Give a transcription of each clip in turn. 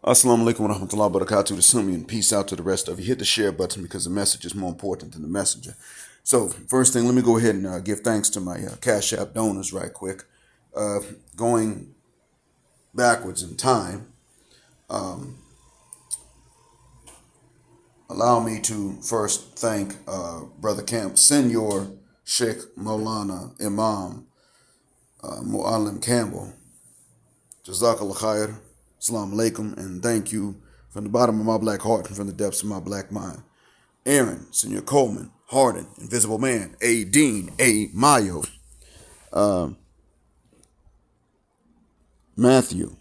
Assalamu alaikum wa rahmatullahi wa barakatuh. To some and peace out to the rest of you. Hit the share button because the message is more important than the messenger. So, first thing, let me go ahead and give thanks to my Cash App donors right quick. Going backwards in time, allow me to first thank Brother Camp, Senor Sheikh Maulana Imam Mu'allim Campbell. Jazakallah khair. Assalamu alaikum. And thank you from the bottom of my black heart and from the depths of my black mind. Aaron, Senor Coleman, Harden, Invisible Man, A. Dean, A. Mayo, Matthew,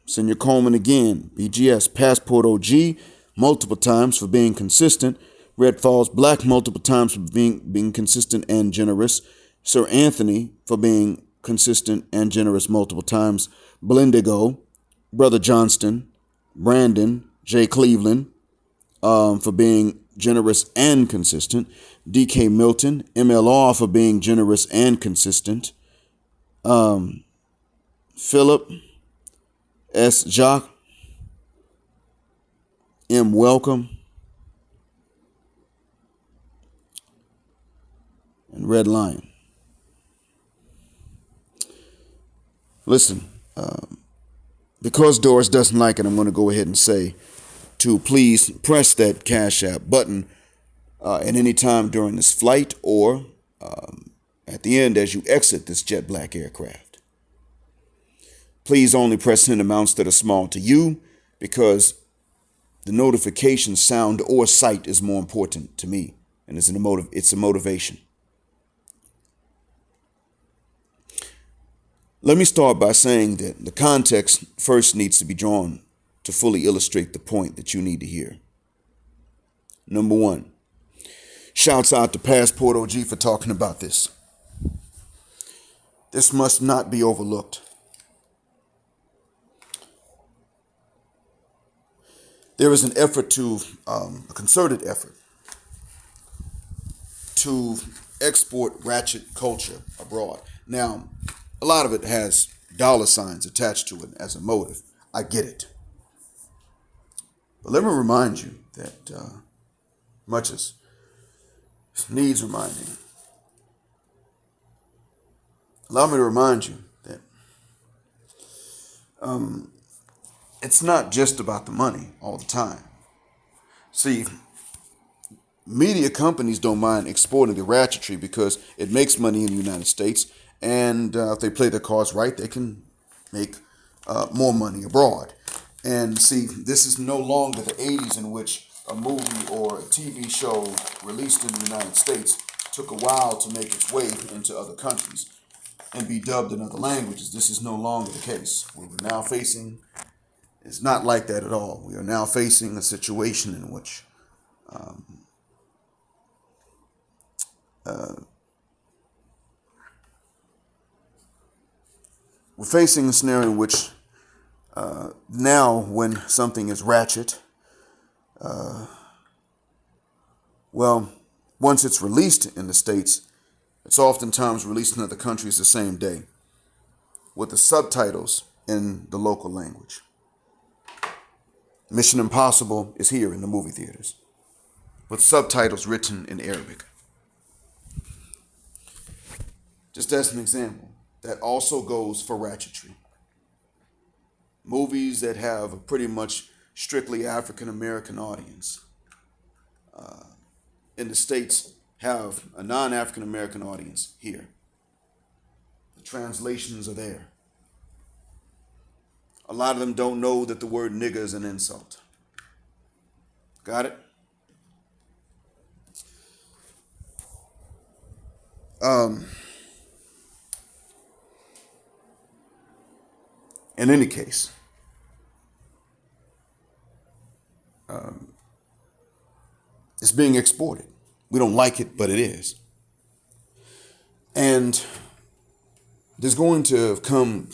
Senor Coleman again, BGS, Passport OG, multiple times for being consistent. Red Falls Black, multiple times for being consistent and generous. Sir Anthony for being consistent and generous multiple times. Blendigo, Brother Johnston, Brandon, J. Cleveland, for being generous and consistent. DK Milton, MLR for being generous and consistent. Philip, S. Jock, M. Welcome, and Red Lion. Listen, because Doris doesn't like it, I'm going to go ahead and say to please press that Cash App button at any time during this flight or at the end as you exit this jet black aircraft. Please only press in amounts that are small to you because the notification sound or sight is more important to me, and it's a motivation. Let me start by saying that the context first needs to be drawn to fully illustrate the point that you need to hear. Number one, shouts out to Passport OG for talking about this. This must not be overlooked. There is an effort a concerted effort to export ratchet culture abroad. Now, a lot of it has dollar signs attached to it as a motive. I get it. But let me remind you that much as needs reminding, allow me to remind you that it's not just about the money all the time. See, media companies don't mind exporting the ratchetry because it makes money in the United States, and if they play their cards right, they can make more money abroad. And see, this is no longer the 80s in which a movie or a TV show released in the United States took a while to make its way into other countries and be dubbed in other languages. This is no longer the case. What we're now facing is not like that at all. We are now facing a situation in which we're facing a scenario in which now when something is ratchet, once it's released in the States, it's oftentimes released in other countries the same day with the subtitles in the local language. Mission Impossible is here in the movie theaters with subtitles written in Arabic. Just as an example, that also goes for ratchetry. Movies that have a pretty much strictly African American audience in the States have a non-African American audience here. The translations are there. A lot of them don't know that the word nigga is an insult. Got it? In any case, it's being exported. We don't like it, but it is. And there's going to come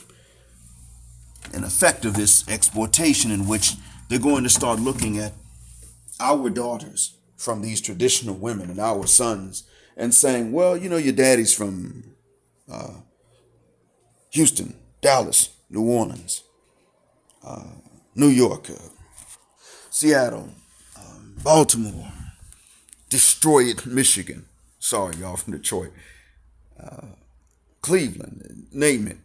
an effect of this exportation in which they're going to start looking at our daughters from these traditional women and our sons and saying, well, you know, your daddy's from Houston, Dallas, New Orleans, New York, Seattle, Baltimore, Detroit, Michigan. Sorry, y'all from Detroit. Cleveland, name it.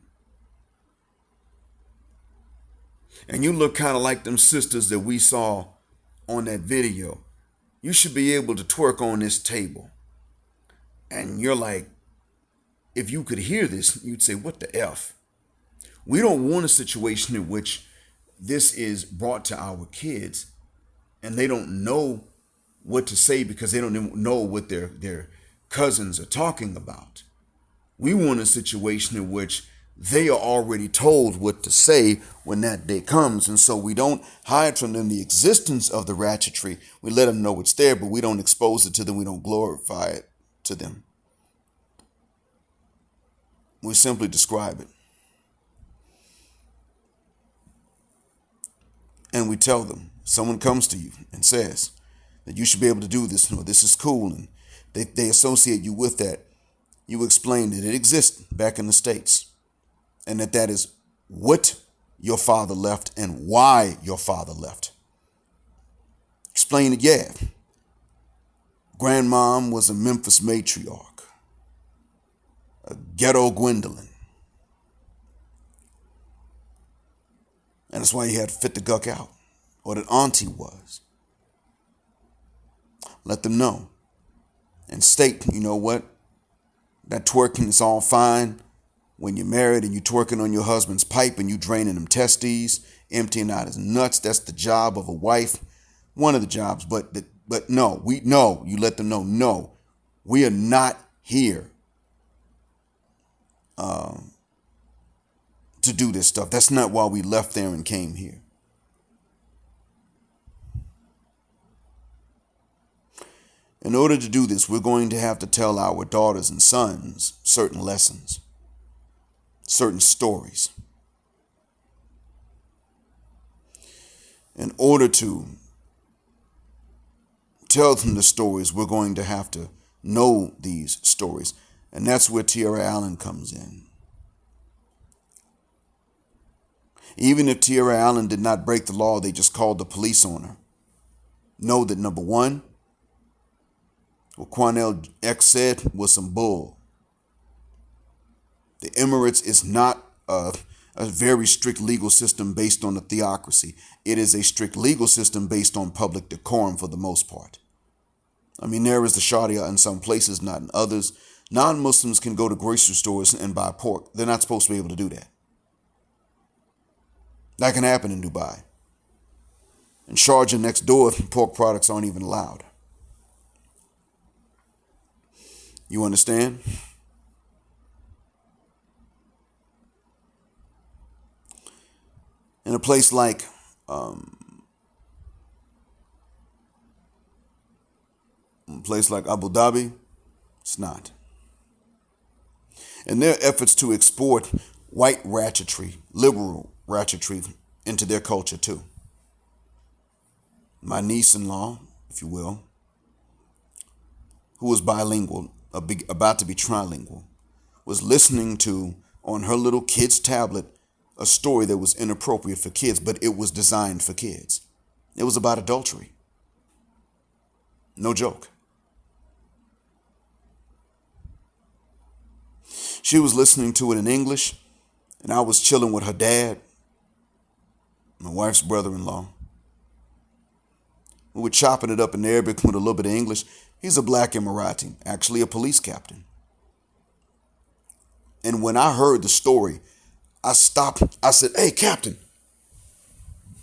And you look kind of like them sisters that we saw on that video. You should be able to twerk on this table. And you're like, if you could hear this, you'd say, what the F? We don't want a situation in which this is brought to our kids and they don't know what to say because they don't even know what their cousins are talking about. We want a situation in which they are already told what to say when that day comes. And so we don't hide from them the existence of the ratchetry. We let them know it's there, but we don't expose it to them. We don't glorify it to them. We simply describe it. And we tell them, someone comes to you and says that you should be able to do this, or this is cool, and they associate you with that. You explain that it exists back in the States and that is what your father left and why your father left. Explain it, yeah. Grandmom was a Memphis matriarch, a ghetto Gwendolyn. And that's why you had to fit the guck out, or that auntie was. Let them know. And state, you know what? That twerking is all fine when you're married and you twerking on your husband's pipe and you draining them testes, emptying out his nuts. That's the job of a wife. One of the jobs. But no, you let them know, no, we are not here to do this stuff. That's not why we left there and came here. In order to do this, we're going to have to tell our daughters and sons certain lessons, certain stories. In order to tell them the stories, we're going to have to know these stories. And that's where Tiara Allen comes in. Even if Tierra Allen did not break the law, they just called the police on her. Know that, number one, what Quanell X said was some bull. The Emirates is not a very strict legal system based on a theocracy. It is a strict legal system based on public decorum for the most part. I mean, there is the Sharia in some places, not in others. Non-Muslims can go to grocery stores and buy pork. They're not supposed to be able to do that. That can happen in Dubai. In Sharjah next door, pork products aren't even allowed. You understand? In a place like Abu Dhabi, it's not. And their efforts to export white ratchetry, liberal ratchetry, into their culture too. My niece-in-law, if you will, who was bilingual, about to be trilingual, was listening to, on her little kid's tablet, a story that was inappropriate for kids, but it was designed for kids. It was about adultery. No joke. She was listening to it in English, and I was chilling with her dad, my wife's brother-in-law. We were chopping it up in Arabic with a little bit of English. He's a black Emirati, actually a police captain. And when I heard the story, I stopped. I said, "Hey, Captain,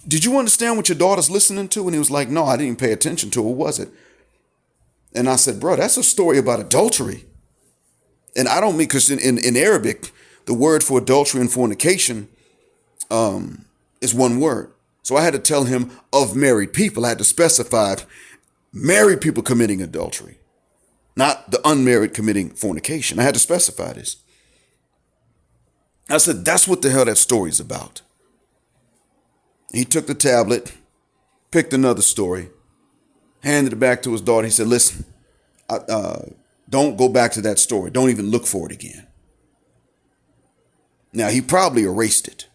did you understand what your daughter's listening to?" And he was like, "No, I didn't even pay attention to it. What was it?" And I said, "Bro, that's a story about adultery." And I don't mean, because in Arabic, the word for adultery and fornication is one word. So I had to tell him of married people. I had to specify married people committing adultery, not the unmarried committing fornication. I had to specify this. I said, "That's what the hell that story's about." He took the tablet, picked another story, handed it back to his daughter. He said, "Listen, don't go back to that story. Don't even look for it again." Now, he probably erased it.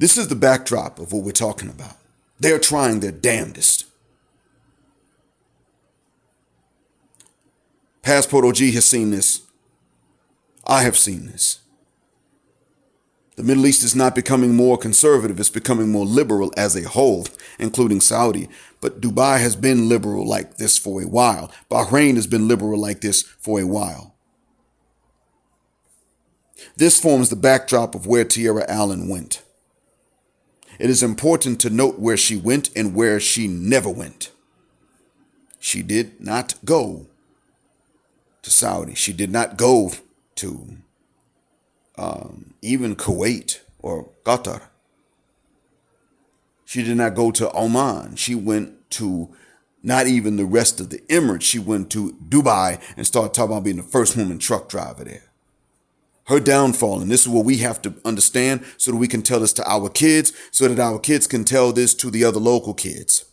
This is the backdrop of what we're talking about. They're trying their damnedest. Passport OG has seen this. I have seen this. The Middle East is not becoming more conservative, it's becoming more liberal as a whole, including Saudi. But Dubai has been liberal like this for a while. Bahrain has been liberal like this for a while. This forms the backdrop of where Tierra Allen went. It is important to note where she went and where she never went. She did not go to Saudi. She did not go to even Kuwait or Qatar. She did not go to Oman. She went to not even the rest of the Emirates. She went to Dubai and started talking about being the first woman truck driver there. Her downfall, and this is what we have to understand so that we can tell this to our kids, so that our kids can tell this to the other local kids.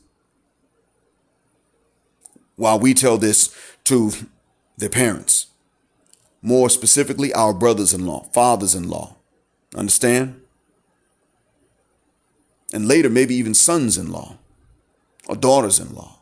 While we tell this to their parents. More specifically, our brothers-in-law, fathers-in-law. Understand? And later, maybe even sons-in-law or daughters-in-law.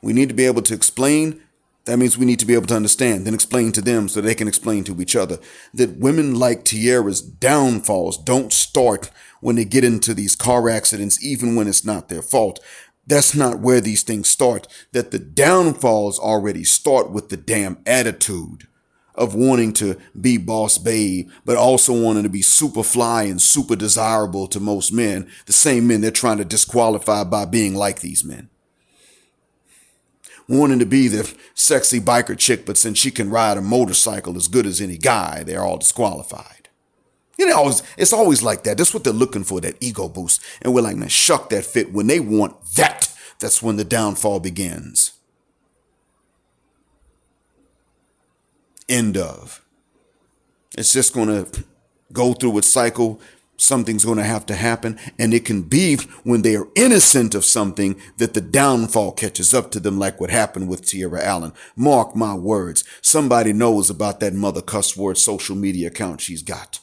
We need to be able to explain. That means we need to be able to understand, then explain to them so they can explain to each other that women like Tiara's downfalls don't start when they get into these car accidents, even when it's not their fault. That's not where these things start. That the downfalls already start with the damn attitude of wanting to be boss babe, but also wanting to be super fly and super desirable to most men, the same men they're trying to disqualify by being like these men. Wanting to be the sexy biker chick, but since she can ride a motorcycle as good as any guy, they're all disqualified. It's always like that. That's what they're looking for, that ego boost. And we're like, man, shuck that fit. When they want that, that's when the downfall begins. End of. It's just going to go through its cycle. Something's going to have to happen. And it can be when they are innocent of something that the downfall catches up to them, like what happened with Tierra Allen. Mark my words. Somebody knows about that mother cuss word social media account she's got.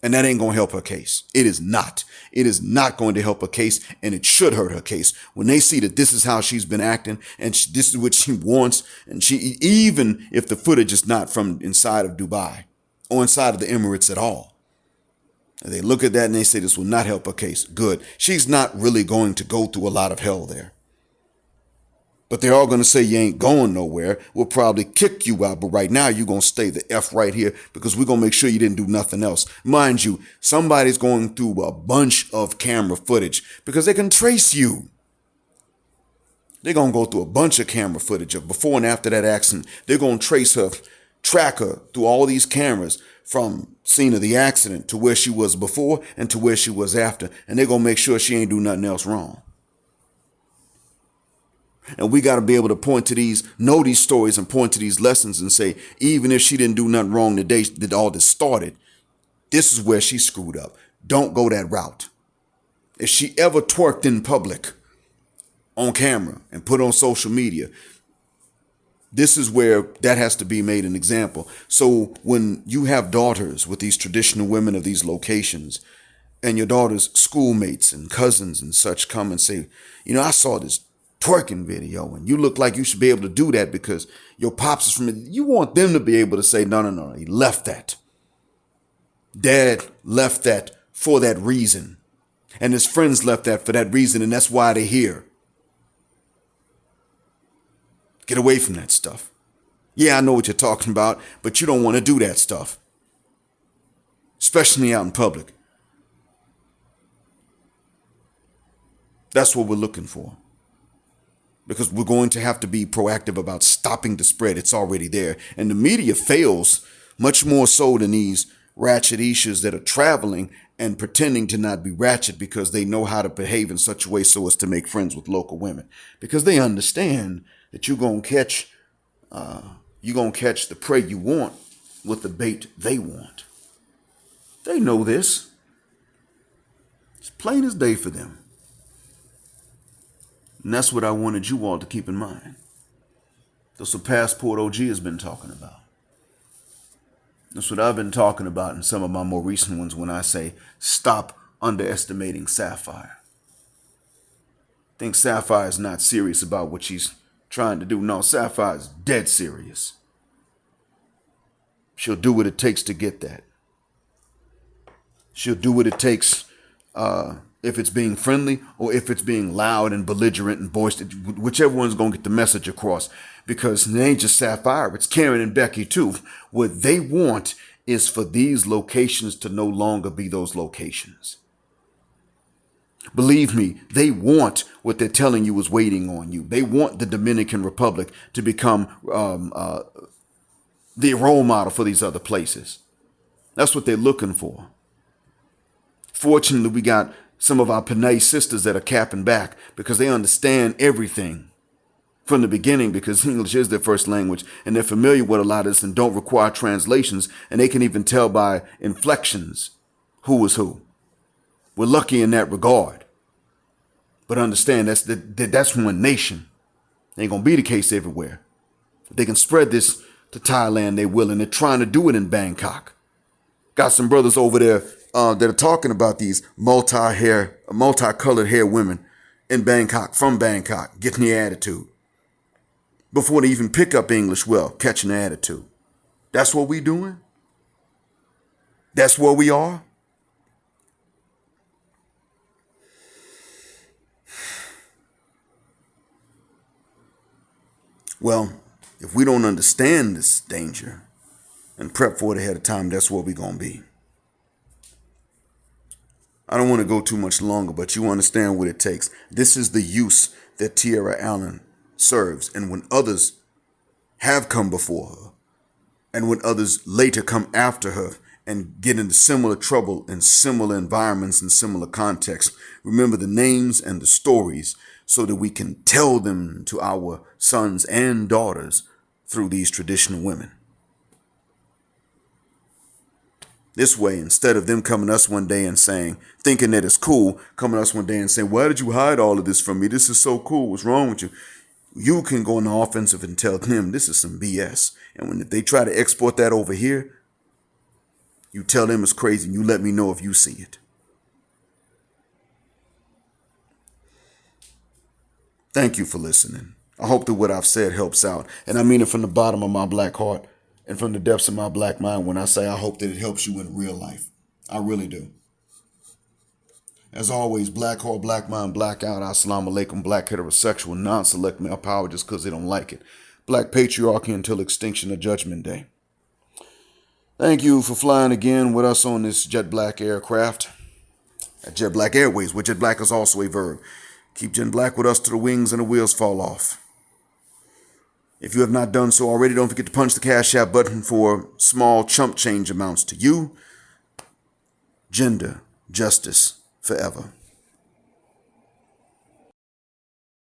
And that ain't going to help her case. It is not. It is not going to help her case, and it should hurt her case. When they see that this is how she's been acting, and this is what she wants, and she, even if the footage is not from inside of Dubai or inside of the Emirates at all, and they look at that and they say this will not help her case. Good. She's not really going to go through a lot of hell there. But they're all going to say you ain't going nowhere. We'll probably kick you out. But right now, you're going to stay the F right here because we're going to make sure you didn't do nothing else. Mind you, somebody's going through a bunch of camera footage because they can trace you. They're going to go through a bunch of camera footage of before and after that accident. They're going to trace her, track her through all these cameras from scene of the accident to where she was before and to where she was after. And they're going to make sure she ain't do nothing else wrong. And we got to be able to point to these, know these stories and point to these lessons and say, even if she didn't do nothing wrong the day that all this started, this is where she screwed up. Don't go that route. If she ever twerked in public on camera and put on social media, this is where that has to be made an example. So when you have daughters with these traditional women of these locations and your daughter's schoolmates and cousins and such come and say, I saw this twerking video and you look like you should be able to do that because your pops is from it. You want them to be able to say, no, he left that. Dad left that for that reason. And his friends left that for that reason. And that's why they're here. Get away from that stuff. Yeah, I know what you're talking about, but you don't want to do that stuff. Especially out in public. That's what we're looking for. Because we're going to have to be proactive about stopping the spread. It's already there. And the media fails much more so than these ratchet issues that are traveling and pretending to not be ratchet because they know how to behave in such a way so as to make friends with local women. Because they understand that you're going to catch the prey you want with the bait they want. They know this. It's plain as day for them. And that's what I wanted you all to keep in mind. That's what Passport OG has been talking about. That's what I've been talking about in some of my more recent ones when I say stop underestimating Sapphire. Think Sapphire is not serious about what she's trying to do. No, Sapphire is dead serious. She'll do what it takes to get that. She'll do what it takes, if it's being friendly or if it's being loud and belligerent and boisterous, whichever one's going to get the message across. Because it ain't just Sapphire, it's Karen and Becky too. What they want is for these locations to no longer be those locations. Believe me, they want what they're telling you is waiting on you. They want the Dominican Republic to become the role model for these other places. That's what they're looking for. Fortunately, we got some of our Panay sisters that are capping back because they understand everything from the beginning, because English is their first language and they're familiar with a lot of this and don't require translations, and they can even tell by inflections who is who. We're lucky in that regard. But understand that's one nation. It ain't going to be the case everywhere. If they can spread this to Thailand, they will, and they're trying to do it in Bangkok. Got some brothers over there that are talking about these multicolored hair women in Bangkok, from Bangkok, getting the attitude. Before they even pick up English well, catching the attitude. That's what we doing? That's where we are? Well, if we don't understand this danger and prep for it ahead of time, that's where we're going to be. I don't want to go too much longer, but you understand what it takes. This is the use that Tierra Allen serves. And when others have come before her, and when others later come after her and get into similar trouble in similar environments and similar contexts, remember the names and the stories so that we can tell them to our sons and daughters through these traditional women. This way, instead of them coming to us one day and saying, thinking that it's cool, coming to us one day and saying, why did you hide all of this from me? This is so cool. What's wrong with you? You can go on the offensive and tell them this is some BS. And when they try to export that over here, you tell them it's crazy and you let me know if you see it. Thank you for listening. I hope that what I've said helps out. And I mean it from the bottom of my black heart and from the depths of my black mind when I say I hope that it helps you in real life. I really do. As always, black heart, black mind, black out. Assalamu alaikum, black heterosexual, non-select male power just because they don't like it. Black patriarchy until extinction of Judgment Day. Thank you for flying again with us on this Jet Black aircraft. At Jet Black Airways, where Jet Black is also a verb. Keep Jet Black with us till the wings and the wheels fall off. If you have not done so already, don't forget to punch the Cash App button for small chump change amounts to you. Gender, justice, forever.